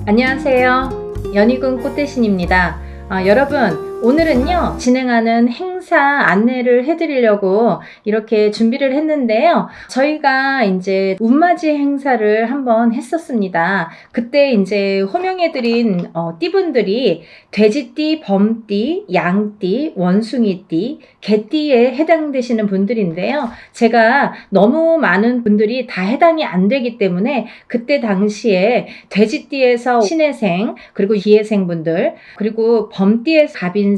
안녕하세요. 연희군 꽃대신입니다. 여러분, 오늘은요, 진행하는 행사 안내를 해드리려고 이렇게 준비를 했는데요. 저희가 이제 운맞이 행사를 한번 했었습니다. 그때 이제 호명해드린 띠분들이 돼지띠, 범띠, 양띠, 원숭이띠, 개띠에 해당되시는 분들인데요. 제가 너무 많은 분들이 다 해당이 안 되기 때문에 그때 당시에 돼지띠에서 신해생, 그리고 기해생 분들, 그리고 범띠에서 갑인생,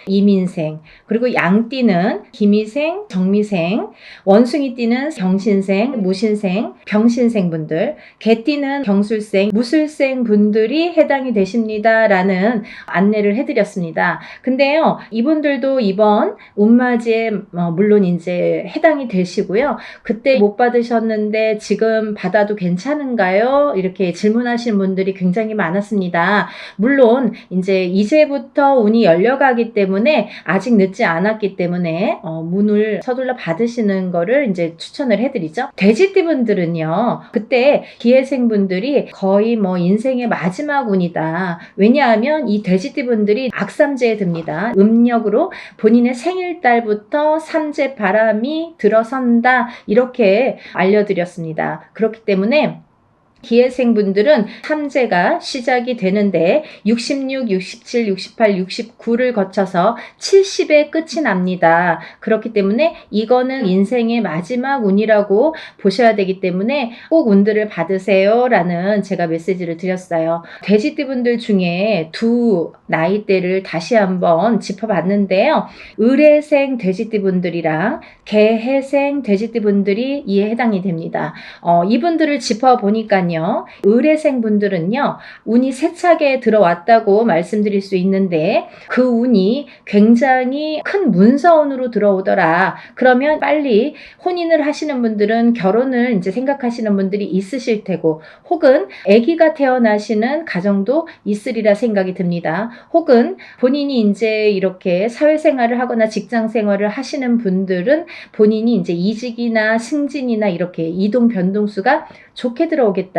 이민생, 그리고 양띠는 기미생, 정미생, 원숭이띠는 경신생, 무신생, 병신생 분들, 개띠는 경술생, 무술생 분들이 해당이 되십니다라는 안내를 해드렸습니다. 근데요, 이분들도 이번 운맞이에 물론 이제 해당이 되시고요. 그때 못 받으셨는데 지금 받아도 괜찮은가요? 이렇게 질문하시는 분들이 굉장히 많았습니다. 물론 이제부터 운이 열려가기 때문에 아직 늦지 않았기 때문에 문을 서둘러 받으시는 거를 이제 추천을 해드리죠. 돼지띠 분들은요, 그때 기해생 분들이 거의 인생의 마지막 운이다. 왜냐하면 이 돼지띠 분들이 악삼재에 듭니다. 음력으로 본인의 생일달부터 삼재 바람이 들어선다, 이렇게 알려드렸습니다. 그렇기 때문에 기해생 분들은 삼재가 시작이 되는데 66, 67, 68, 69를 거쳐서 70에 끝이 납니다. 그렇기 때문에 이거는 인생의 마지막 운이라고 보셔야 되기 때문에 꼭 운들을 받으세요 라는 제가 메시지를 드렸어요. 돼지띠 분들 중에 두 나이대를 다시 한번 짚어봤는데요. 을해생 돼지띠 분들이랑 개해생 돼지띠 분들이 이에 해당이 됩니다. 이분들을 짚어보니까 을해생 분들은요, 운이 세차게 들어왔다고 말씀드릴 수 있는데 그 운이 굉장히 큰 문서운으로 들어오더라. 그러면 빨리 혼인을 하시는 분들은 결혼을 이제 생각하시는 분들이 있으실 테고, 혹은 아기가 태어나시는 가정도 있으리라 생각이 듭니다. 혹은 본인이 이제 이렇게 사회생활을 하거나 직장생활을 하시는 분들은 본인이 이제 이직이나 승진이나 이렇게 이동 변동수가 좋게 들어오겠다.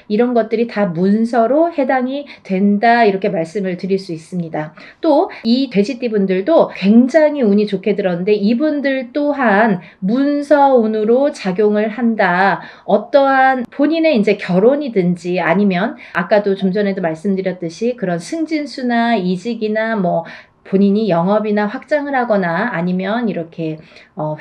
이런 것들이 다 문서로 해당이 된다. 이렇게 말씀을 드릴 수 있습니다. 또 이 돼지띠 분들도 굉장히 운이 좋게 들었는데 이분들 또한 문서운으로 작용을 한다. 어떠한 본인의 이제 결혼이든지 아니면 아까도 좀 전에도 말씀드렸듯이 그런 승진수나 이직이나 본인이 영업이나 확장을 하거나 아니면 이렇게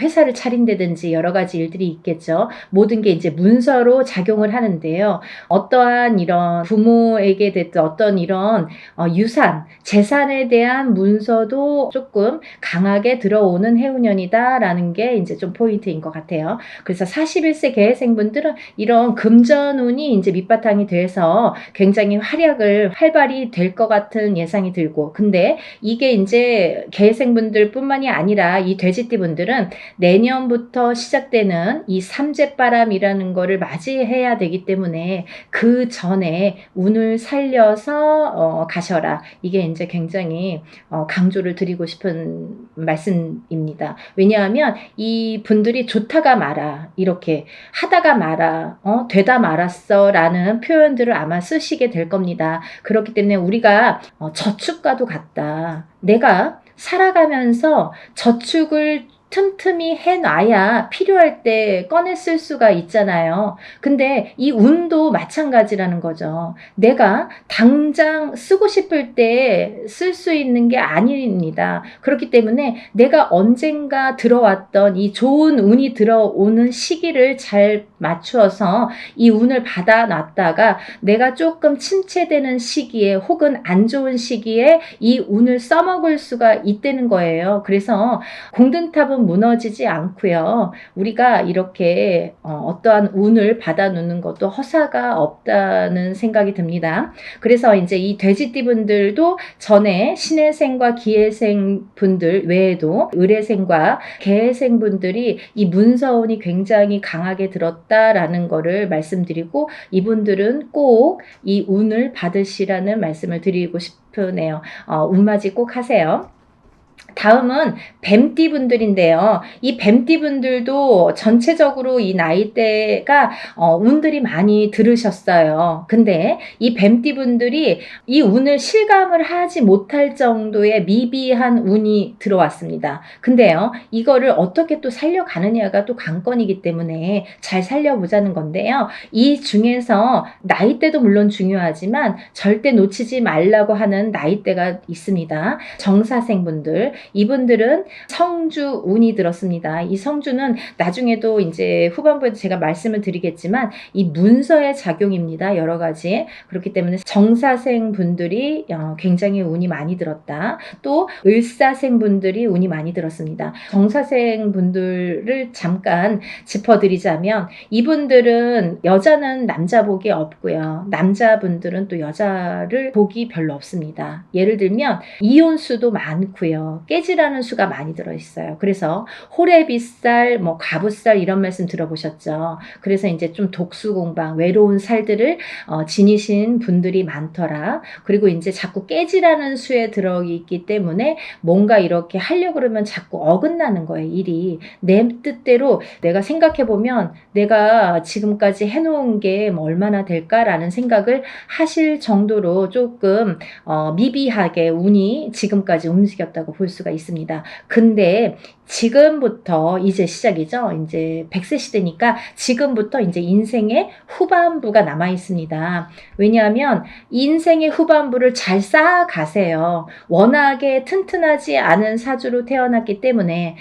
회사를 차린다든지 여러 가지 일들이 있겠죠. 모든 게 이제 문서로 작용을 하는데요. 어떠한 이런 부모에게 됐든 어떤 이런 유산, 재산에 대한 문서도 조금 강하게 들어오는 해운년이다라는 게 이제 좀 포인트인 것 같아요. 그래서 41세 개해생분들은 이런 금전운이 이제 밑바탕이 돼서 굉장히 활발히 될 것 같은 예상이 들고, 근데 이게 이제 개해생분들 뿐만이 아니라 이 돼지띠 분들은 내년부터 시작되는 이 삼재바람이라는 거를 맞이해야 되기 때문에 그 전에 운을 살려서 가셔라. 이게 이제 굉장히 강조를 드리고 싶은 말씀입니다. 왜냐하면 이 분들이 좋다가 말아, 이렇게 하다가 말아, 되다 말았어 라는 표현들을 아마 쓰시게 될 겁니다. 그렇기 때문에 우리가 저축과도 같다. 내가 살아가면서 저축을 틈틈이 해놔야 필요할 때 꺼내 쓸 수가 있잖아요. 근데 이 운도 마찬가지라는 거죠. 내가 당장 쓰고 싶을 때 쓸 수 있는 게 아닙니다. 그렇기 때문에 내가 언젠가 들어왔던 이 좋은 운이 들어오는 시기를 잘 맞추어서 이 운을 받아놨다가 내가 조금 침체되는 시기에 혹은 안 좋은 시기에 이 운을 써먹을 수가 있다는 거예요. 그래서 공든탑은 무너지지 않고요. 우리가 이렇게 어떠한 운을 받아놓는 것도 허사가 없다는 생각이 듭니다. 그래서 이제 이 돼지띠 분들도 전에 신해생과 기해생 분들 외에도 을해생과 개해생 분들이 이 문서운이 굉장히 강하게 들었다라는 거를 말씀드리고, 이분들은 꼭 이 운을 받으시라는 말씀을 드리고 싶으네요. 운맞이 꼭 하세요. 다음은 뱀띠 분들인데요. 이 뱀띠 분들도 전체적으로 이 나이대가 운들이 많이 들으셨어요. 근데 이 뱀띠 분들이 이 운을 실감을 하지 못할 정도의 미비한 운이 들어왔습니다. 근데요, 이거를 어떻게 또 살려가느냐가 또 관건이기 때문에 잘 살려보자는 건데요. 이 중에서 나이대도 물론 중요하지만 절대 놓치지 말라고 하는 나이대가 있습니다. 정사생분들, 이분들은 성주 운이 들었습니다. 이 성주는 나중에도 이제 후반부에도 제가 말씀을 드리겠지만 이 문서의 작용입니다. 여러 가지. 그렇기 때문에 정사생 분들이 굉장히 운이 많이 들었다. 또 을사생 분들이 운이 많이 들었습니다. 정사생 분들을 잠깐 짚어드리자면 이분들은 여자는 남자 복이 없고요. 남자분들은 또 여자를 복이 별로 없습니다. 예를 들면 이혼수도 많고요. 깨지라는 수가 많이 들어있어요. 그래서 호래비살, 가부살 이런 말씀 들어보셨죠. 그래서 이제 좀 독수공방, 외로운 살들을 지니신 분들이 많더라. 그리고 이제 자꾸 깨지라는 수에 들어있기 때문에 뭔가 이렇게 하려고 그러면 자꾸 어긋나는 거예요. 일이. 내 뜻대로 내가 생각해보면 내가 지금까지 해놓은 게 얼마나 될까라는 생각을 하실 정도로 조금 미비하게 운이 지금까지 움직였다고 볼 수가 있습니다. 근데 지금부터 이제 시작이죠. 이제 100세 시대니까 지금부터 이제 인생의 후반부가 남아 있습니다. 왜냐하면 인생의 후반부를 잘 쌓아가세요. 워낙에 튼튼하지 않은 사주로 태어났기 때문에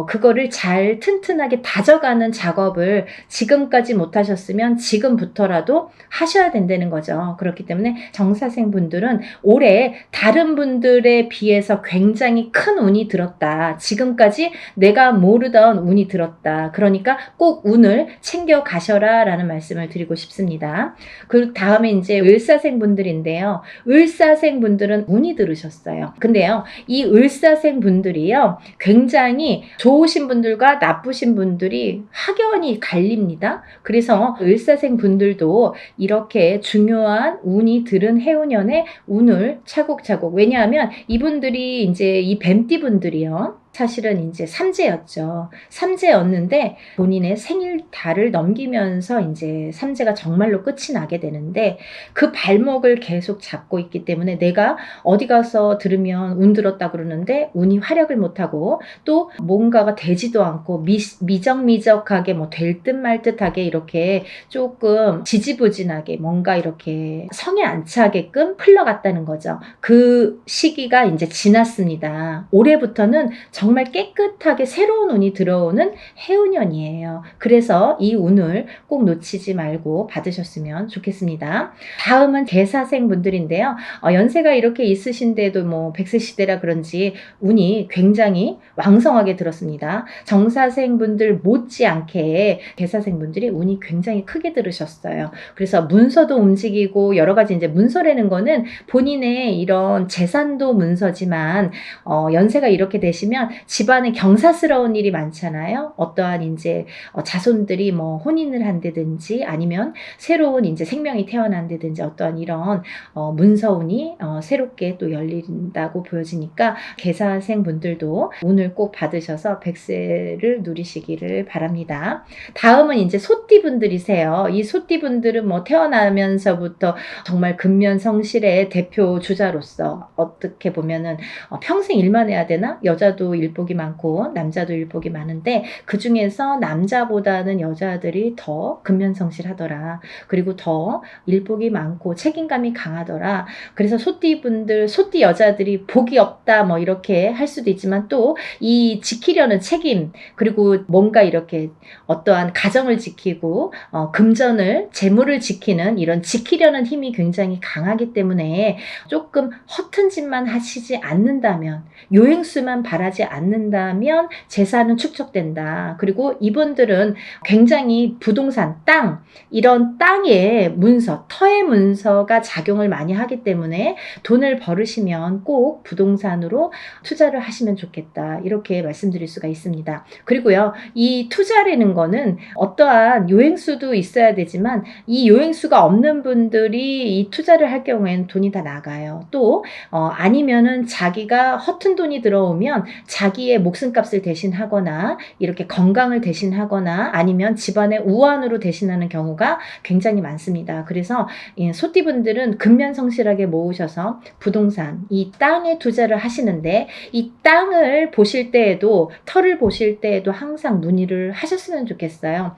그거를 잘 튼튼하게 다져가는 작업을 지금까지 못하셨으면 지금부터라도 하셔야 된다는 거죠. 그렇기 때문에 정사생 분들은 올해 다른 분들에 비해서 굉장히 큰 운이 들었다. 지금까지 내가 모르던 운이 들었다. 그러니까 꼭 운을 챙겨 가셔라 라는 말씀을 드리고 싶습니다. 그 다음에 이제 을사생 분들인데요. 을사생 분들은 운이 들으셨어요. 근데요, 이 을사생 분들이요, 굉장히 좋으신 분들과 나쁘신 분들이 확연히 갈립니다. 그래서 을사생 분들도 이렇게 중요한 운이 들은 해운년에 운을 차곡차곡, 왜냐하면 이분들이 이제 이 뱀띠 분들이요, 사실은 이제 삼재였죠. 삼재였는데 본인의 생일 달을 넘기면서 이제 삼재가 정말로 끝이 나게 되는데 그 발목을 계속 잡고 있기 때문에 내가 어디 가서 들으면 운 들었다 그러는데 운이 활약을 못하고 또 뭔가가 되지도 않고 미적미적하게 될 듯 말 듯하게 이렇게 조금 지지부진하게 뭔가 이렇게 성에 안 차게끔 흘러갔다는 거죠. 그 시기가 이제 지났습니다. 올해부터는 정말 깨끗하게 새로운 운이 들어오는 해운년이에요. 그래서 이 운을 꼭 놓치지 말고 받으셨으면 좋겠습니다. 다음은 개사생 분들인데요. 연세가 이렇게 있으신데도 100세 시대라 그런지 운이 굉장히 왕성하게 들었습니다. 정사생 분들 못지않게 개사생 분들이 운이 굉장히 크게 들으셨어요. 그래서 문서도 움직이고 여러 가지 이제 문서라는 거는 본인의 이런 재산도 문서지만 연세가 이렇게 되시면 집안에 경사스러운 일이 많잖아요. 어떠한 이제 자손들이 혼인을 한다든지 아니면 새로운 이제 생명이 태어난다든지 어떠한 이런 문서운이 새롭게 또 열린다고 보여지니까 개사생 분들도 운을 꼭 받으셔서 100세를 누리시기를 바랍니다. 다음은 이제 소띠 분들이세요. 이 소띠 분들은 태어나면서부터 정말 근면성실의 대표 주자로서 어떻게 보면은 평생 일만 해야 되나? 여자도 일복이 많고 남자도 일복이 많은데 그 중에서 남자보다는 여자들이 더 근면성실하더라. 그리고 더 일복이 많고 책임감이 강하더라. 그래서 소띠분들, 소띠 여자들이 복이 없다 이렇게 할 수도 있지만 또 이 지키려는 책임, 그리고 뭔가 이렇게 어떠한 가정을 지키고 금전을, 재물을 지키는 이런 지키려는 힘이 굉장히 강하기 때문에 조금 허튼 짓만 하시지 않는다면, 요행수만 바라지 않는다면 재산은 축적된다. 그리고 이분들은 굉장히 부동산, 땅, 이런 땅의 문서, 터의 문서가 작용을 많이 하기 때문에 돈을 벌으시면 꼭 부동산으로 투자를 하시면 좋겠다. 이렇게 말씀드릴 수가 있습니다. 그리고요, 이 투자라는 거는 어떠한 요행수도 있어야 되지만 이 요행수가 없는 분들이 이 투자를 할 경우에는 돈이 다 나가요. 또 아니면은 자기가 허튼 돈이 들어오면 자기의 목숨값을 대신하거나 이렇게 건강을 대신하거나 아니면 집안의 우환으로 대신하는 경우가 굉장히 많습니다. 그래서 소띠분들은 근면성실하게 모으셔서 부동산, 이 땅에 투자를 하시는데 이 땅을 보실 때에도 터를 보실 때에도 항상 문의를 하셨으면 좋겠어요.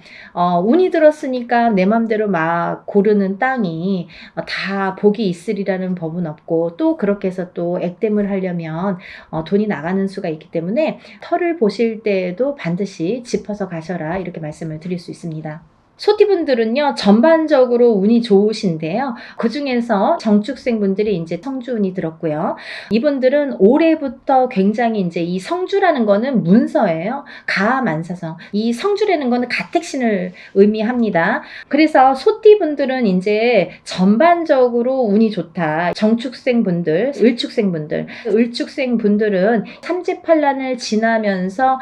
운이 들었으니까 내 맘대로 막 고르는 땅이 다 복이 있으리라는 법은 없고 또 그렇게 해서 또 액땜을 하려면 돈이 나가는 수가 있기 때문에 터를 보실 때에도 반드시 짚어서 가셔라 이렇게 말씀을 드릴 수 있습니다. 소띠분들은요, 전반적으로 운이 좋으신데요. 그 중에서 정축생분들이 이제 성주운이 들었고요. 이분들은 올해부터 굉장히 이제 이 성주라는 거는 문서예요. 가만사성. 이 성주라는 거는 가택신을 의미합니다. 그래서 소띠분들은 이제 전반적으로 운이 좋다. 정축생분들, 을축생분들은 삼재팔란을 지나면서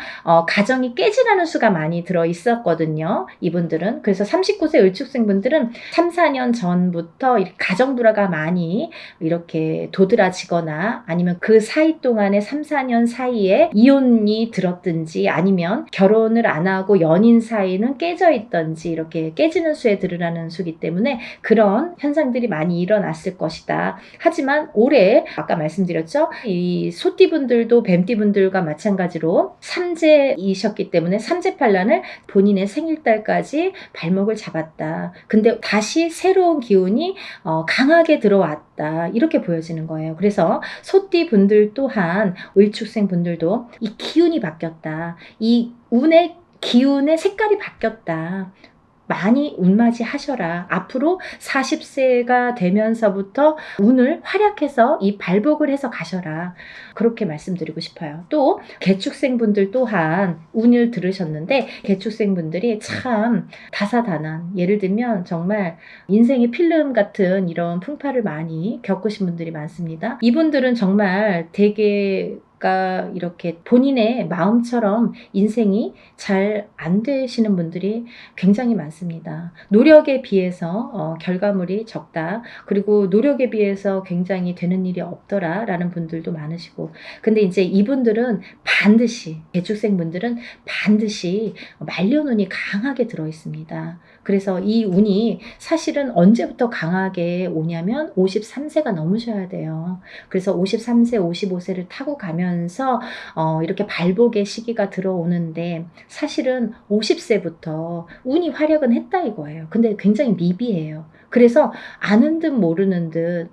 가정이 깨지라는 수가 많이 들어 있었거든요. 이분들은. 그래서 39세 을축생분들은 3, 4년 전부터 가정불화가 많이 이렇게 도드라지거나 아니면 그 사이 동안에 3, 4년 사이에 이혼이 들었든지 아니면 결혼을 안 하고 연인 사이는 깨져 있던지 이렇게 깨지는 수에 들으라는 수기 때문에 그런 현상들이 많이 일어났을 것이다. 하지만 올해 아까 말씀드렸죠. 이 소띠분들도 뱀띠분들과 마찬가지로 삼재이셨기 때문에 삼재팔란을 본인의 생일달까지 발목을 잡았다. 근데 다시 새로운 기운이 강하게 들어왔다. 이렇게 보여지는 거예요. 그래서 소띠 분들 또한 을축생 분들도 이 기운이 바뀌었다. 이 운의 기운의 색깔이 바뀌었다. 많이 운맞이 하셔라. 앞으로 40세가 되면서부터 운을 활약해서 이 발복을 해서 가셔라. 그렇게 말씀드리고 싶어요. 또 개축생분들 또한 운을 들으셨는데 개축생분들이 참 다사다난, 예를 들면 정말 인생의 필름 같은 이런 풍파를 많이 겪으신 분들이 많습니다. 이분들은 정말 되게 이렇게 본인의 마음처럼 인생이 잘 안 되시는 분들이 굉장히 많습니다. 노력에 비해서 결과물이 적다. 그리고 노력에 비해서 굉장히 되는 일이 없더라 라는 분들도 많으시고 근데 이제 이분들은 반드시 개축생 분들은 반드시 말년운이 강하게 들어 있습니다. 그래서 이 운이 사실은 언제부터 강하게 오냐면 53세가 넘으셔야 돼요. 그래서 53세, 55세를 타고 가면서 이렇게 발복의 시기가 들어오는데 사실은 50세부터 운이 활약은 했다 이거예요. 근데 굉장히 미비해요. 그래서 아는 듯 모르는 듯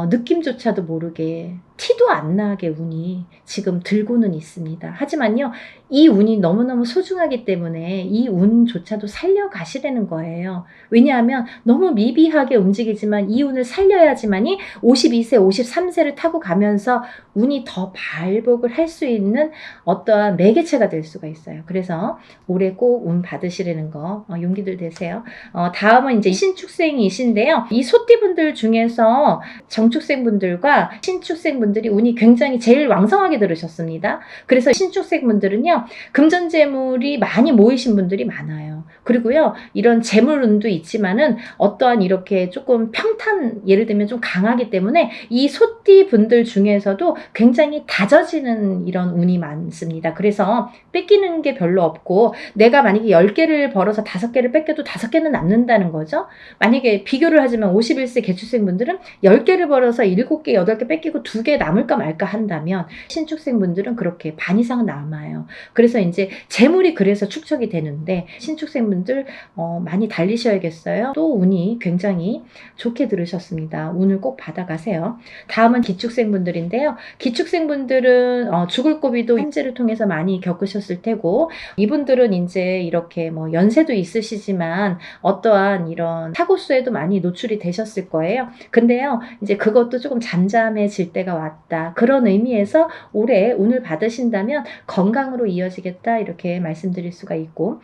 느낌조차도 모르게 티도 안 나게 운이 지금 들고는 있습니다. 하지만요, 이 운이 너무너무 소중하기 때문에 이 운조차도 살려가시라는 거예요. 왜냐하면 너무 미비하게 움직이지만 이 운을 살려야지만이 52세, 53세를 타고 가면서 운이 더 발복을 할 수 있는 어떠한 매개체가 될 수가 있어요. 그래서 올해 꼭 운 받으시라는 거 용기들 되세요. 다음은 이제 신축생이신데요. 이 소띠분들 중에서 정축생분들과 신축생분들이 운이 굉장히 제일 왕성하게 들으셨습니다. 그래서 신축생분들은요, 금전재물이 많이 모이신 분들이 많아요. 그리고요, 이런 재물운도 있지만은 어떠한 이렇게 조금 평탄, 예를 들면 좀 강하기 때문에 이 소띠 분들 중에서도 굉장히 다져지는 이런 운이 많습니다. 그래서 뺏기는 게 별로 없고 내가 만약에 10개를 벌어서 5개를 뺏겨도 5개는 남는다는 거죠. 만약에 비교를 하지만 51세 개축생 분들은 10개를 벌어서 7개, 8개 뺏기고 2개 남을까 말까 한다면 신축생 분들은 그렇게 반 이상은 남아요. 그래서 이제 재물이 그래서 축적이 되는데 신축생 분들 많이 달리셔야겠어요. 또 운이 굉장히 좋게 들으셨습니다. 운을 꼭 받아가세요. 다음은 기축생 분들인데요. 기축생 분들은 죽을 고비도 현재를 통해서 많이 겪으셨을 테고 이분들은 이제 이렇게 뭐 연세도 있으시지만 어떠한 이런 사고수에도 많이 노출이 되셨을 거예요. 근데요, 이제 그것도 조금 잠잠해질 때가 들어왔다. 그런 의미에서 올해 운을 받으신다면 건강으로 이어지겠다 이렇게 말씀드릴 수가 있고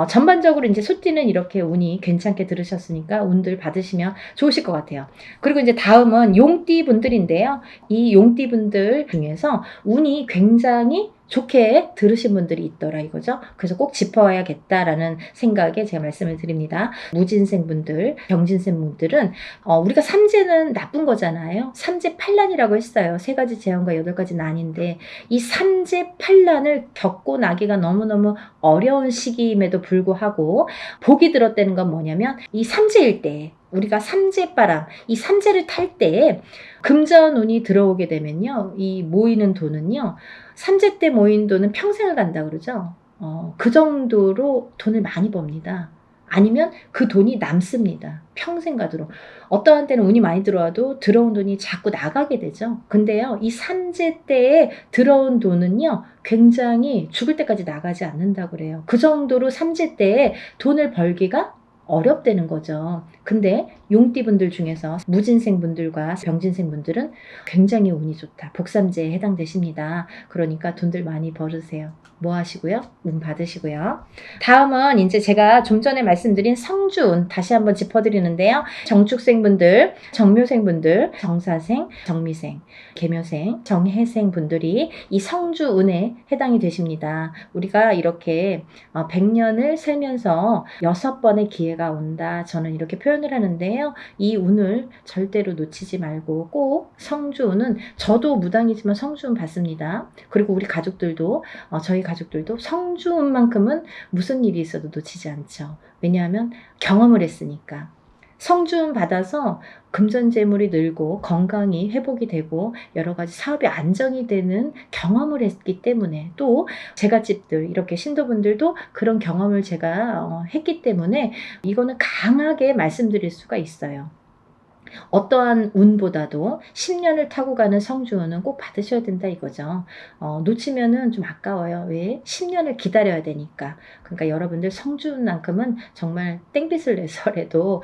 전반적으로 이제 소띠는 이렇게 운이 괜찮게 들으셨으니까 운들 받으시면 좋으실 것 같아요. 그리고 이제 다음은 용띠 분들인데요. 이 용띠 분들 중에서 운이 굉장히 좋게 들으신 분들이 있더라 이거죠. 그래서 꼭 짚어야겠다라는 생각에 제가 말씀을 드립니다. 무진생분들, 병진생분들은 우리가 삼재는 나쁜 거잖아요. 삼재팔란이라고 했어요. 3가지 재원과 8가지 난인데 이 삼재팔란을 겪고 나기가 너무너무 어려운 시기임에도 불구하고 복이 들었다는 건 뭐냐면 이 삼재일 때 우리가 삼재바람, 이 삼재를 탈 때 금전운이 들어오게 되면요. 이 모이는 돈은요. 삼재 때 모인 돈은 평생을 간다 그러죠. 그 정도로 돈을 많이 법니다. 아니면 그 돈이 남습니다. 평생 가도록. 어떠한 때는 운이 많이 들어와도 들어온 돈이 자꾸 나가게 되죠. 근데요. 이 삼재 때에 들어온 돈은요. 굉장히 죽을 때까지 나가지 않는다고 그래요. 그 정도로 삼재 때에 돈을 벌기가 어렵다는 거죠. 근데 용띠분들 중에서 무진생분들과 병진생분들은 굉장히 운이 좋다. 복삼재에 해당되십니다. 그러니까 돈들 많이 벌으세요. 뭐 하시고요? 운 받으시고요. 다음은 이제 제가 좀 전에 말씀드린 성주운 다시 한번 짚어드리는데요. 정축생분들, 정묘생분들, 정사생, 정미생, 계묘생, 정해생 분들이 이 성주운에 해당이 되십니다. 우리가 이렇게 100년을 살면서 6번의 기회가 온다. 저는 이렇게 표현을 하는데요. 이 운을 절대로 놓치지 말고 꼭 성주운은 저도 무당이지만 성주운 받습니다. 그리고 우리 가족들도 저희 가족들도 성주운만큼은 무슨 일이 있어도 놓치지 않죠. 왜냐하면 경험을 했으니까. 성주운 받아서 금전재물이 늘고 건강이 회복이 되고 여러 가지 사업이 안정이 되는 경험을 했기 때문에 또 제갓집들 이렇게 신도분들도 그런 경험을 제가 했기 때문에 이거는 강하게 말씀드릴 수가 있어요. 어떠한 운보다도 10년을 타고 가는 성주운은 꼭 받으셔야 된다 이거죠. 놓치면은 좀 아까워요. 왜? 10년을 기다려야 되니까. 그러니까 여러분들 성주운만큼은 정말 땡빛을 내서라도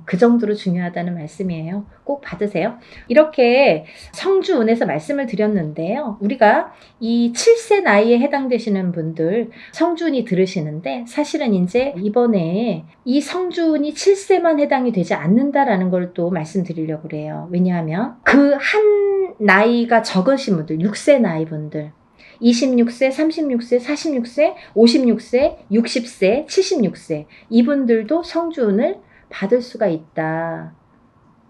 그 정도로 중요하다는 말씀이에요. 꼭 받으세요. 이렇게 성주운에서 말씀을 드렸는데요. 우리가 이 7세 나이에 해당되시는 분들 성주운이 들으시는데 사실은 이제 이번에 이 성주운이 7세만 해당이 되지 않는다라는 걸 또 말씀드리려고 그래요. 왜냐하면 그 한 나이가 적으신 분들, 6세 나이 분들 26세, 36세, 46세, 56세, 60세, 76세 이분들도 성주운을 받을 수가 있다.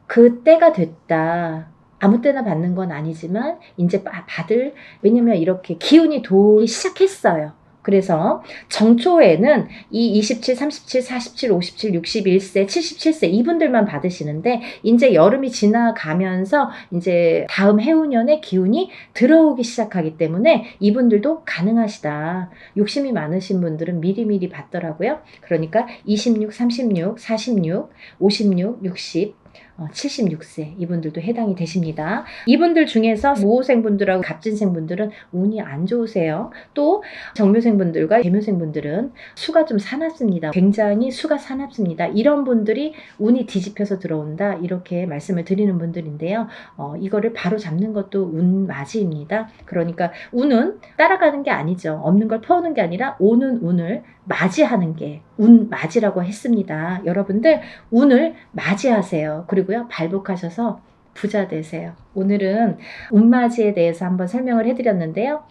그 때가 됐다. 아무 때나 받는 건 아니지만 이제 받을 왜냐면 이렇게 기운이 돌기 시작했어요. 그래서 정초에는 이 27, 37, 47, 57, 61세, 77세 이분들만 받으시는데 이제 여름이 지나가면서 이제 다음 해운년의 기운이 들어오기 시작하기 때문에 이분들도 가능하시다. 욕심이 많으신 분들은 미리미리 받더라고요. 그러니까 26, 36, 46, 56, 60 76세 이분들도 해당이 되십니다. 이분들 중에서 모호생분들하고 갑진생분들은 운이 안 좋으세요. 또 정묘생분들과 계묘생분들은 수가 좀 사납습니다. 굉장히 수가 사납습니다. 이런 분들이 운이 뒤집혀서 들어온다 이렇게 말씀을 드리는 분들인데요. 이거를 바로 잡는 것도 운맞이입니다. 그러니까 운은 따라가는 게 아니죠. 없는 걸 퍼오는 게 아니라 오는 운을 맞이하는 게 운맞이라고 했습니다. 여러분들 운을 맞이하세요. 그리고요 발복하셔서 부자 되세요. 오늘은 운맞이에 대해서 한번 설명을 해드렸는데요.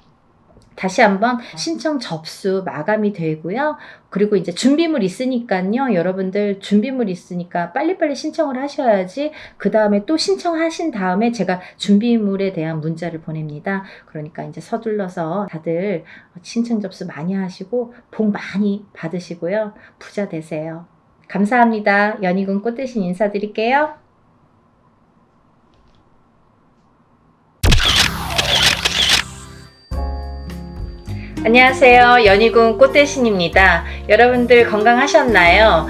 다시 한번 신청 접수 마감이 되고요. 그리고 이제 준비물 있으니까요. 여러분들 준비물 있으니까 빨리빨리 신청을 하셔야지 그 다음에 또 신청하신 다음에 제가 준비물에 대한 문자를 보냅니다. 그러니까 이제 서둘러서 다들 신청 접수 많이 하시고 복 많이 받으시고요. 부자 되세요. 감사합니다. 연희군 꽃대신 인사드릴게요. 안녕하세요. 연희군 꽃대신입니다. 여러분들 건강하셨나요?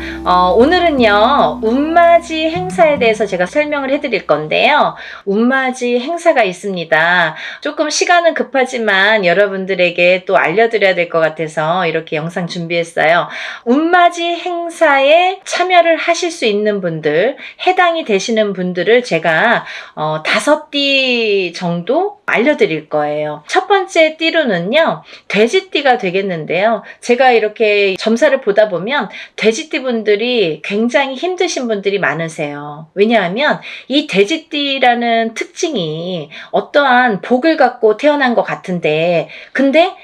오늘은요, 운맞이 행사에 대해서 제가 설명을 해드릴 건데요. 운맞이 행사가 있습니다. 조금 시간은 급하지만 여러분들에게 또 알려드려야 될 것 같아서 이렇게 영상 준비했어요. 운맞이 행사에 참여를 하실 수 있는 분들, 해당이 되시는 분들을 제가 5띠 정도 알려드릴 거예요. 첫 번째 띠로는요, 돼지띠가 되겠는데요. 제가 이렇게 점사를 보다 보면 돼지띠 분들이 굉장히 힘드신 분들이 많으세요. 왜냐하면 이 돼지띠라는 특징이 어떠한 복을 갖고 태어난 것 같은데, 근데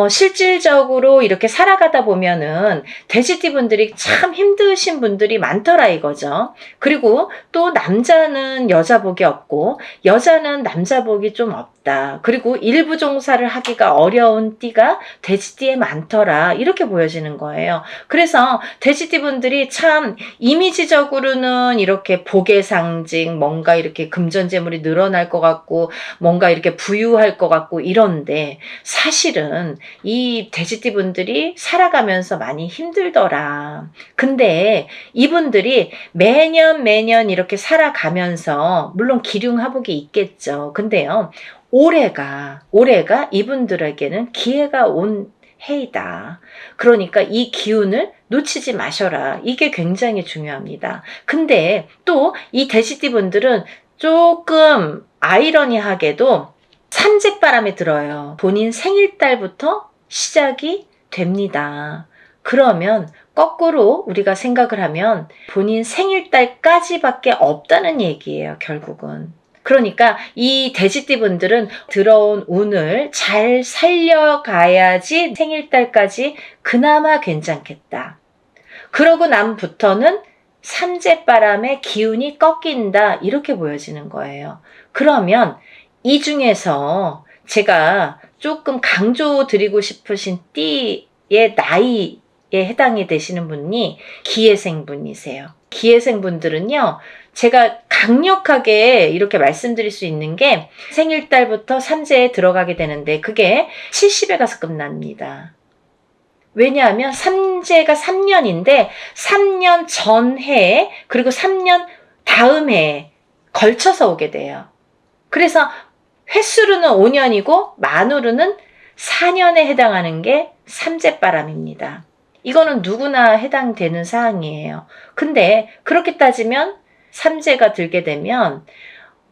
실질적으로 이렇게 살아가다 보면은 돼지띠 분들이 참 힘드신 분들이 많더라 이거죠. 그리고 또 남자는 여자 복이 없고 여자는 남자 복이 좀 없다. 그리고 일부 종사를 하기가 어려운 띠가 돼지띠에 많더라. 이렇게 보여지는 거예요. 그래서 돼지띠 분들이 참 이미지적으로는 이렇게 복의 상징, 뭔가 이렇게 금전재물이 늘어날 것 같고 뭔가 이렇게 부유할 것 같고 이런데 사실은 이 돼지띠 분들이 살아가면서 많이 힘들더라. 근데 이분들이 매년 이렇게 살아가면서 물론 기륭하복이 있겠죠. 근데요, 올해가 이분들에게는 기회가 온 해이다. 그러니까 이 기운을 놓치지 마셔라. 이게 굉장히 중요합니다. 근데 또 이 돼지띠 분들은 조금 아이러니하게도 삼재바람에 들어요. 본인 생일달부터 시작이 됩니다. 그러면 거꾸로 우리가 생각을 하면 본인 생일달까지밖에 없다는 얘기예요, 결국은. 그러니까 이 돼지띠 분들은 들어온 운을 잘 살려가야지 생일달까지 그나마 괜찮겠다. 그러고 남부터는 삼재바람의 기운이 꺾인다, 이렇게 보여지는 거예요. 그러면 이 중에서 제가 조금 강조드리고 싶으신 띠의 나이에 해당이 되시는 분이 기해생 분이세요. 기해생 분들은요, 제가 강력하게 이렇게 말씀드릴 수 있는 게 생일달부터 삼재에 들어가게 되는데 그게 70에 가서 끝납니다. 왜냐하면 삼재가 3년인데 3년 전해 그리고 3년 다음 해에 걸쳐서 오게 돼요. 그래서 횟수로는 5년이고 만으로는 4년에 해당하는 게 삼재바람입니다. 이거는 누구나 해당되는 사항이에요. 근데 그렇게 따지면 삼재가 들게 되면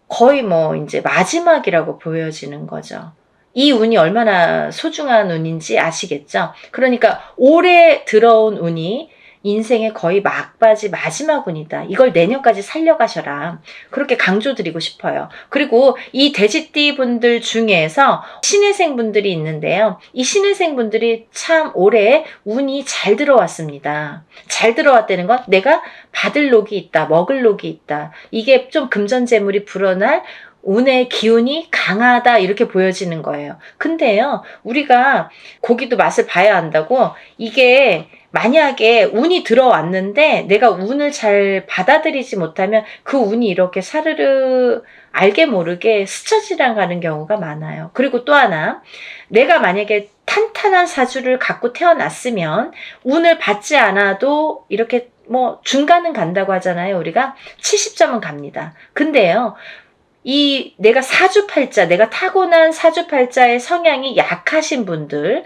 거의 뭐 이제 마지막이라고 보여지는 거죠. 이 운이 얼마나 소중한 운인지 아시겠죠? 그러니까 올해 들어온 운이 인생의 거의 막바지 마지막 운이다. 이걸 내년까지 살려가셔라. 그렇게 강조드리고 싶어요. 그리고 이 돼지띠 분들 중에서 신해생 분들이 있는데요. 이 신해생 분들이 참 올해 운이 잘 들어왔습니다. 잘 들어왔다는 건 내가 받을 녹이 있다, 먹을 녹이 있다. 이게 좀 금전재물이 불어날 운의 기운이 강하다, 이렇게 보여지는 거예요. 근데요, 우리가 고기도 맛을 봐야 한다고, 이게 만약에 운이 들어왔는데 내가 운을 잘 받아들이지 못하면 그 운이 이렇게 사르르 알게 모르게 스쳐 지나가는 경우가 많아요. 그리고 또 하나, 내가 만약에 탄탄한 사주를 갖고 태어났으면 운을 받지 않아도 이렇게 뭐 중간은 간다고 하잖아요. 우리가 70점은 갑니다. 근데요, 내가 사주팔자, 내가 타고난 사주팔자의 성향이 약하신 분들은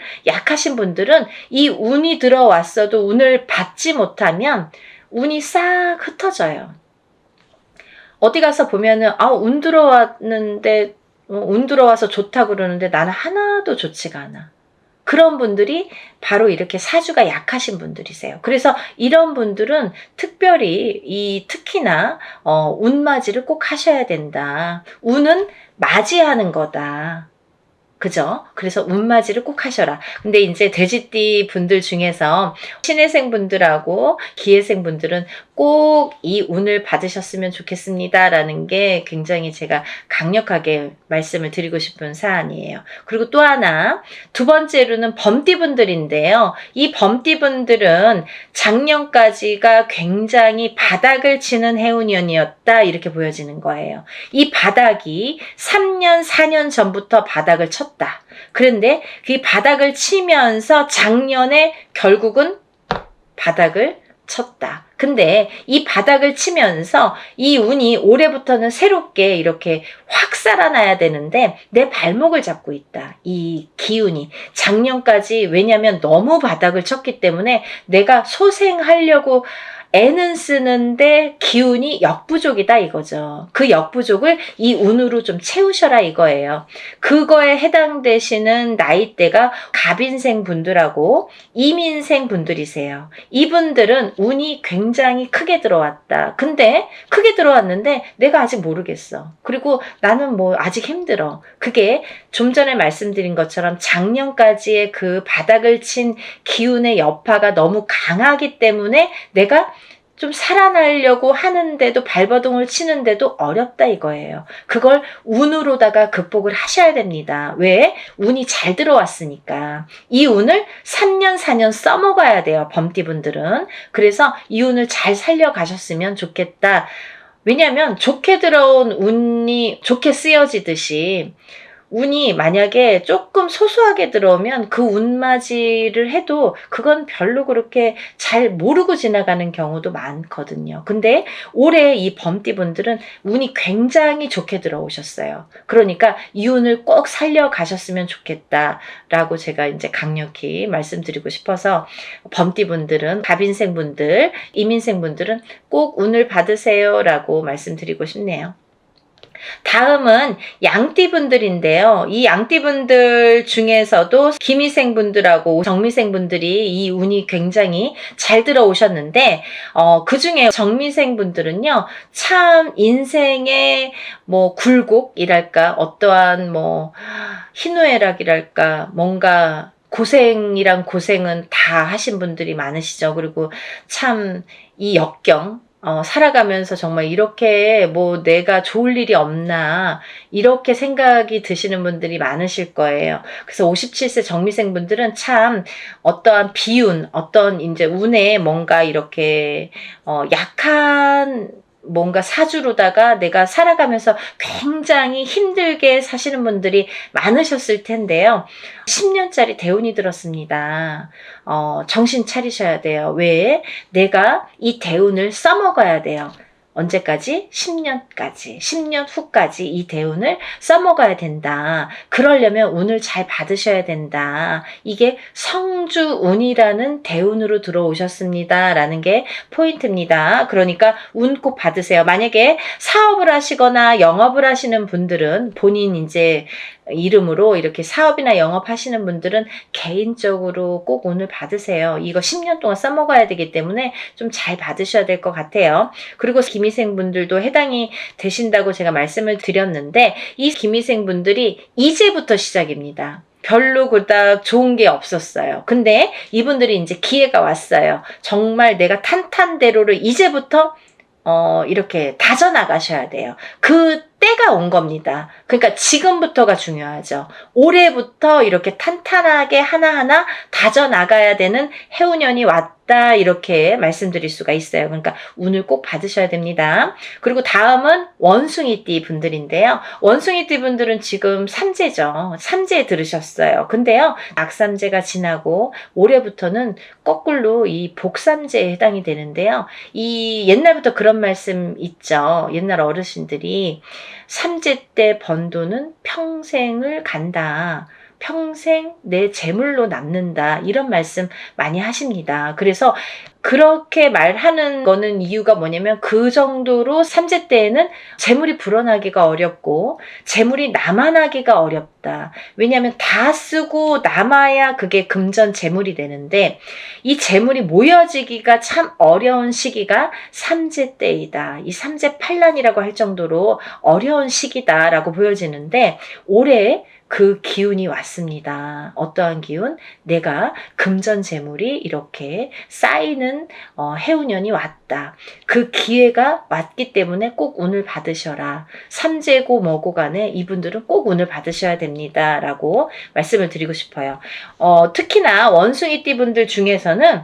이 운이 들어왔어도 운을 받지 못하면 운이 싹 흩어져요. 어디 가서 보면은, 운 들어왔는데, 운 들어와서 좋다 그러는데 나는 하나도 좋지가 않아. 그런 분들이 바로 이렇게 사주가 약하신 분들이세요. 그래서 이런 분들은 특별히 특히나 운맞이를 꼭 하셔야 된다. 운은 맞이하는 거다. 그죠? 그래서 운맞이를 꼭 하셔라. 근데 이제 돼지띠 분들 중에서 신해생 분들하고 기해생 분들은 꼭 이 운을 받으셨으면 좋겠습니다. 라는 게 굉장히 제가 강력하게 말씀을 드리고 싶은 사안이에요. 그리고 또 하나, 두 번째로는 범띠 분들인데요. 이 범띠 분들은 작년까지가 굉장히 바닥을 치는 해운년이었다, 이렇게 보여지는 거예요. 이 바닥이 3년, 4년 전부터 바닥을 쳤다. 쳤다. 그런데 그 바닥을 치면서 작년에 결국은 바닥을 쳤다. 근데 이 바닥을 치면서 이 운이 올해부터는 새롭게 이렇게 확 살아나야 되는데 내 발목을 잡고 있다. 이 기운이. 작년까지 왜냐면 너무 바닥을 쳤기 때문에 내가 소생하려고 애는 쓰는데 기운이 역부족이다 이거죠. 그 역부족을 이 운으로 좀 채우셔라 이거예요. 그거에 해당되시는 나이대가 갑인생 분들하고 이민생 분들이세요. 이분들은 운이 굉장히 크게 들어왔다. 근데 크게 들어왔는데 내가 아직 모르겠어. 그리고 나는 뭐 아직 힘들어. 그게 좀 전에 말씀드린 것처럼 작년까지의 그 바닥을 친 기운의 여파가 너무 강하기 때문에 내가 좀 살아나려고 하는데도 발버둥을 치는데도 어렵다 이거예요. 그걸 운으로다가 극복을 하셔야 됩니다. 왜? 운이 잘 들어왔으니까. 이 운을 3년 4년 써먹어야 돼요. 범띠분들은. 그래서 이 운을 잘 살려가셨으면 좋겠다. 왜냐하면 좋게 들어온 운이 좋게 쓰여지듯이 운이 만약에 조금 소소하게 들어오면 그 운맞이를 해도 그건 별로 그렇게 잘 모르고 지나가는 경우도 많거든요. 근데 올해 이 범띠분들은 운이 굉장히 좋게 들어오셨어요. 그러니까 이 운을 꼭 살려가셨으면 좋겠다라고 제가 이제 강력히 말씀드리고 싶어서 범띠분들은 갑인생분들, 이민생분들은 꼭 운을 받으세요라고 말씀드리고 싶네요. 다음은 양띠분들인데요. 이 양띠분들 중에서도 기미생분들하고 정미생분들이 이 운이 굉장히 잘 들어오셨는데 그 중에 정미생분들은요. 참 인생의 뭐 굴곡이랄까 어떠한 뭐 희노애락이랄까 뭔가 고생이란 고생은 다 하신 분들이 많으시죠. 그리고 참 이 역경 살아가면서 정말 이렇게 뭐 내가 좋을 일이 없나 이렇게 생각이 드시는 분들이 많으실 거예요. 그래서 57세 정미생 분들은 참 어떠한 비운, 어떤 이제 운에 뭔가 이렇게 약한 뭔가 사주로다가 내가 살아가면서 굉장히 힘들게 사시는 분들이 많으셨을 텐데요. 10년짜리 대운이 들었습니다. 정신 차리셔야 돼요. 왜? 내가 이 대운을 써먹어야 돼요. 언제까지? 10년까지. 10년 후까지 이 대운을 써먹어야 된다. 그러려면 운을 잘 받으셔야 된다. 이게 성주운이라는 대운으로 들어오셨습니다. 라는 게 포인트입니다. 그러니까 운 꼭 받으세요. 만약에 사업을 하시거나 영업을 하시는 분들은 본인 이제 이름으로 이렇게 사업이나 영업하시는 분들은 개인적으로 꼭 운을 받으세요. 이거 10년 동안 써먹어야 되기 때문에 좀 잘 받으셔야 될 것 같아요. 그리고 기미생분들도 해당이 되신다고 제가 말씀을 드렸는데 이 기미생분들이 이제부터 시작입니다. 별로 그닥 좋은 게 없었어요. 근데 이분들이 이제 기회가 왔어요. 정말 내가 탄탄대로를 이제부터 이렇게 다져나가셔야 돼요. 그 때가 온 겁니다. 그러니까 지금부터가 중요하죠. 올해부터 이렇게 탄탄하게 하나하나 다져나가야 되는 해운년이 왔다 이렇게 말씀드릴 수가 있어요. 그러니까 운을 꼭 받으셔야 됩니다. 그리고 다음은 원숭이띠 분들인데요. 원숭이띠 분들은 지금 삼재죠. 삼재 들으셨어요. 근데요. 악삼재가 지나고 올해부터는 거꾸로 이 복삼재에 해당이 되는데요. 이 옛날부터 그런 말씀 있죠. 옛날 어르신들이 삼재 때 번 돈은 평생을 간다. 평생 내 재물로 남는다. 이런 말씀 많이 하십니다. 그래서 그렇게 말하는 거는 이유가 뭐냐면 그 정도로 삼재 때에는 재물이 불어나기가 어렵고 재물이 남아나기가 어렵다. 왜냐하면 다 쓰고 남아야 그게 금전 재물이 되는데 이 재물이 모여지기가 참 어려운 시기가 삼재 때이다. 이 삼재 팔란이라고 할 정도로 어려운 시기다라고 보여지는데 올해 그 기운이 왔습니다. 어떠한 기운? 내가 금전 재물이 이렇게 쌓이는 해운년이 왔다. 그 기회가 왔기 때문에 꼭 운을 받으셔라. 삼재고 뭐고 간에 이분들은 꼭 운을 받으셔야 됩니다. 라고 말씀을 드리고 싶어요. 특히나 원숭이띠 분들 중에서는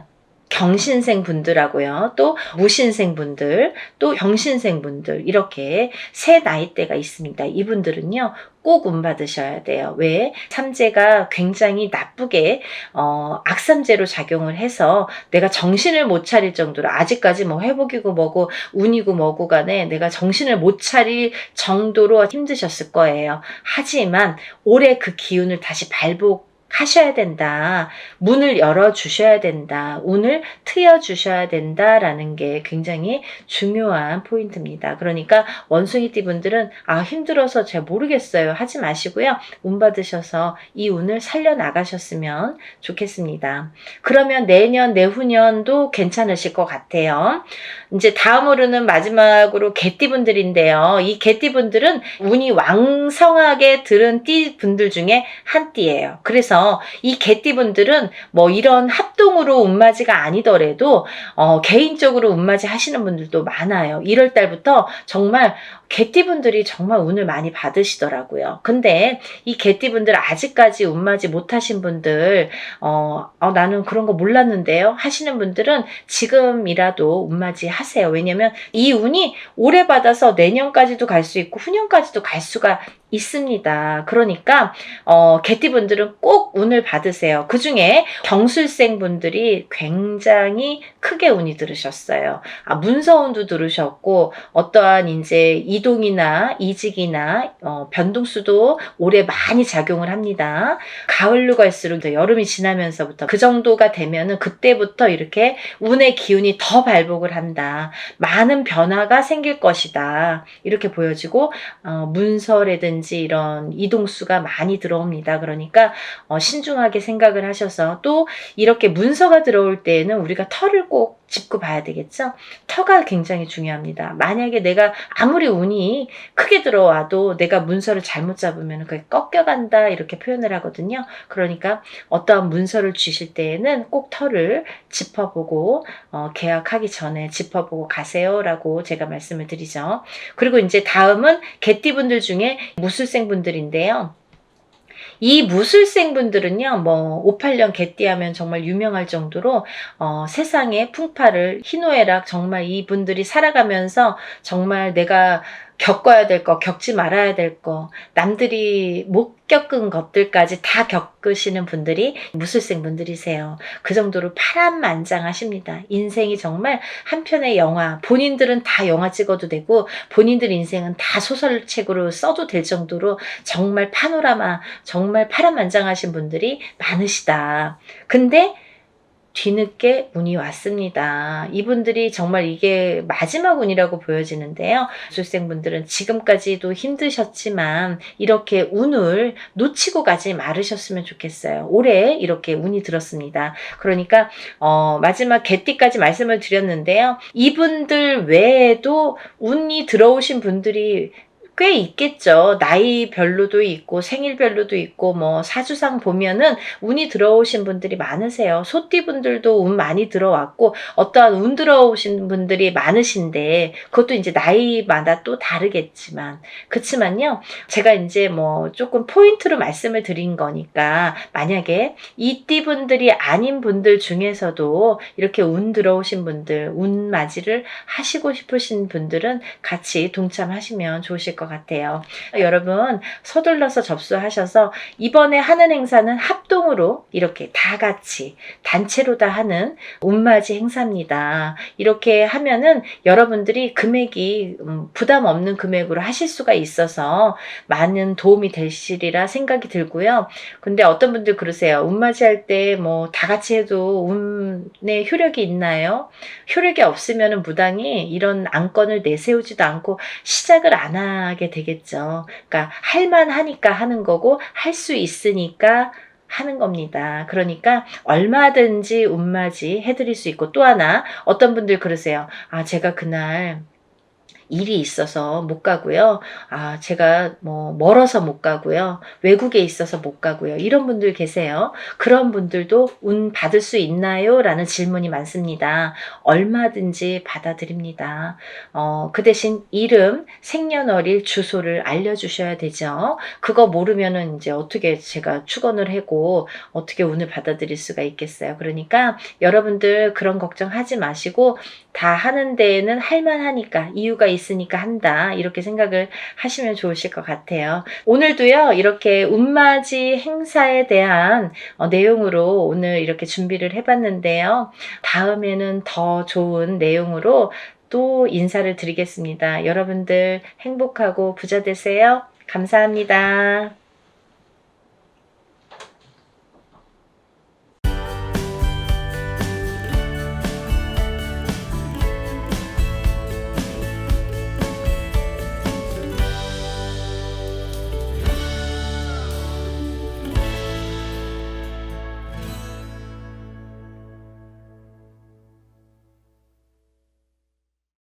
경신생 분들하고요. 또 무신생 분들, 또 병신생 분들 이렇게 세 나이대가 있습니다. 이분들은요. 꼭 운 받으셔야 돼요. 왜? 삼재가 굉장히 나쁘게 악삼재로 작용을 해서 내가 정신을 못 차릴 정도로 아직까지 뭐 회복이고 뭐고 운이고 뭐고 간에 내가 정신을 못 차릴 정도로 힘드셨을 거예요. 하지만 올해 그 기운을 다시 발복하셔야 된다. 문을 열어주셔야 된다. 운을 트여주셔야 된다라는 게 굉장히 중요한 포인트입니다. 그러니까 원숭이띠 분들은 힘들어서 잘 모르겠어요. 하지 마시고요. 운 받으셔서 이 운을 살려나가셨으면 좋겠습니다. 그러면 내년, 내후년도 괜찮으실 것 같아요. 이제 다음으로는 마지막으로 개띠 분들인데요. 이 개띠 분들은 운이 왕성하게 들은 띠 분들 중에 한 띠예요. 그래서 이 개띠 분들은 뭐 이런 합동으로 운맞이가 아니더라도 개인적으로 운맞이 하시는 분들도 많아요. 1월 달부터 정말 개띠분들이 정말 운을 많이 받으시더라고요. 근데 이 개띠분들 아직까지 운맞이 못하신 분들 나는 그런 거 몰랐는데요 하시는 분들은 지금이라도 운맞이 하세요. 왜냐면 이 운이 오래 받아서 내년까지도 갈 수 있고 후년까지도 갈 수가 있습니다. 그러니까 개띠분들은 꼭 운을 받으세요. 그 중에 경술생 분들이 굉장히 크게 운이 들으셨어요. 문서운도 들으셨고 어떠한 이제 이동이나 이직이나 변동수도 올해 많이 작용을 합니다. 가을로 갈수록 여름이 지나면서부터 그 정도가 되면은 그때부터 이렇게 운의 기운이 더 발복을 한다. 많은 변화가 생길 것이다. 이렇게 보여지고 문서라든지 이런 이동수가 많이 들어옵니다. 그러니까 신중하게 생각을 하셔서 또 이렇게 문서가 들어올 때에는 우리가 터를 꼭 짚고 봐야 되겠죠. 터가 굉장히 중요합니다. 만약에 내가 아무리 운이 크게 들어와도 내가 문서를 잘못 잡으면 그게 꺾여간다 이렇게 표현을 하거든요. 그러니까 어떠한 문서를 주실 때에는 꼭 터를 짚어보고 계약하기 전에 짚어보고 가세요라고 제가 말씀을 드리죠. 그리고 이제 다음은 개띠분들 중에 무술생 분들인데요. 이 무술생 분들은요, 뭐 58년 개띠하면 정말 유명할 정도로 세상의 풍파를 희노애락 정말 이분들이 살아가면서 정말 내가 겪어야 될 거, 겪지 말아야 될 거, 남들이 못 겪은 것들까지 다 겪으시는 분들이 무술생 분들이세요. 그 정도로 파란만장하십니다. 인생이 정말 한 편의 영화, 본인들은 다 영화 찍어도 되고 본인들 인생은 다 소설책으로 써도 될 정도로 정말 파노라마, 정말 파란만장하신 분들이 많으시다. 근데 뒤늦게 운이 왔습니다. 이분들이 정말 이게 마지막 운이라고 보여지는데요. 수생분들은 지금까지도 힘드셨지만 이렇게 운을 놓치고 가지 말으셨으면 좋겠어요. 올해 이렇게 운이 들었습니다. 그러니까 마지막 개띠까지 말씀을 드렸는데요. 이분들 외에도 운이 들어오신 분들이 꽤 있겠죠. 나이별로도 있고 생일별로도 있고 뭐 사주상 보면은 운이 들어오신 분들이 많으세요. 소띠분들도 운 많이 들어왔고 어떠한 운 들어오신 분들이 많으신데 그것도 이제 나이마다 또 다르겠지만 그렇지만요. 제가 이제 뭐 조금 포인트로 말씀을 드린 거니까 만약에 이 띠분들이 아닌 분들 중에서도 이렇게 운 들어오신 분들 운 맞이를 하시고 싶으신 분들은 같이 동참하시면 좋으실 것 같아요. 여러분 서둘러서 접수하셔서 이번에 하는 행사는 합동으로 이렇게 다 같이 단체로 다 하는 운맞이 행사입니다. 이렇게 하면은 여러분들이 금액이 부담 없는 금액으로 하실 수가 있어서 많은 도움이 되시리라 생각이 들고요. 근데 어떤 분들 그러세요. 운맞이 할 때 뭐 다 같이 해도 운에 효력이 있나요? 효력이 없으면 무당이 이런 안건을 내세우지도 않고 시작을 안 하게 되겠죠. 그러니까 할만하니까 하는 거고 할 수 있으니까 하는 겁니다. 그러니까 얼마든지 운맞이 해드릴 수 있고 또 하나 어떤 분들 그러세요. 제가 그날 일이 있어서 못 가고요. 제가 뭐 멀어서 못 가고요. 외국에 있어서 못 가고요. 이런 분들 계세요. 그런 분들도 운 받을 수 있나요? 라는 질문이 많습니다. 얼마든지 받아드립니다. 그 대신 이름, 생년월일, 주소를 알려주셔야 되죠. 그거 모르면은 이제 어떻게 제가 축원을 하고 어떻게 운을 받아들일 수가 있겠어요. 그러니까 여러분들 그런 걱정하지 마시고 다 하는 데에는 할만하니까 이유가 있으니까 한다. 이렇게 생각을 하시면 좋으실 것 같아요. 오늘도요, 이렇게 운맞이 행사에 대한 내용으로 오늘 이렇게 준비를 해봤는데요. 다음에는 더 좋은 내용으로 또 인사를 드리겠습니다. 여러분들 행복하고 부자 되세요. 감사합니다.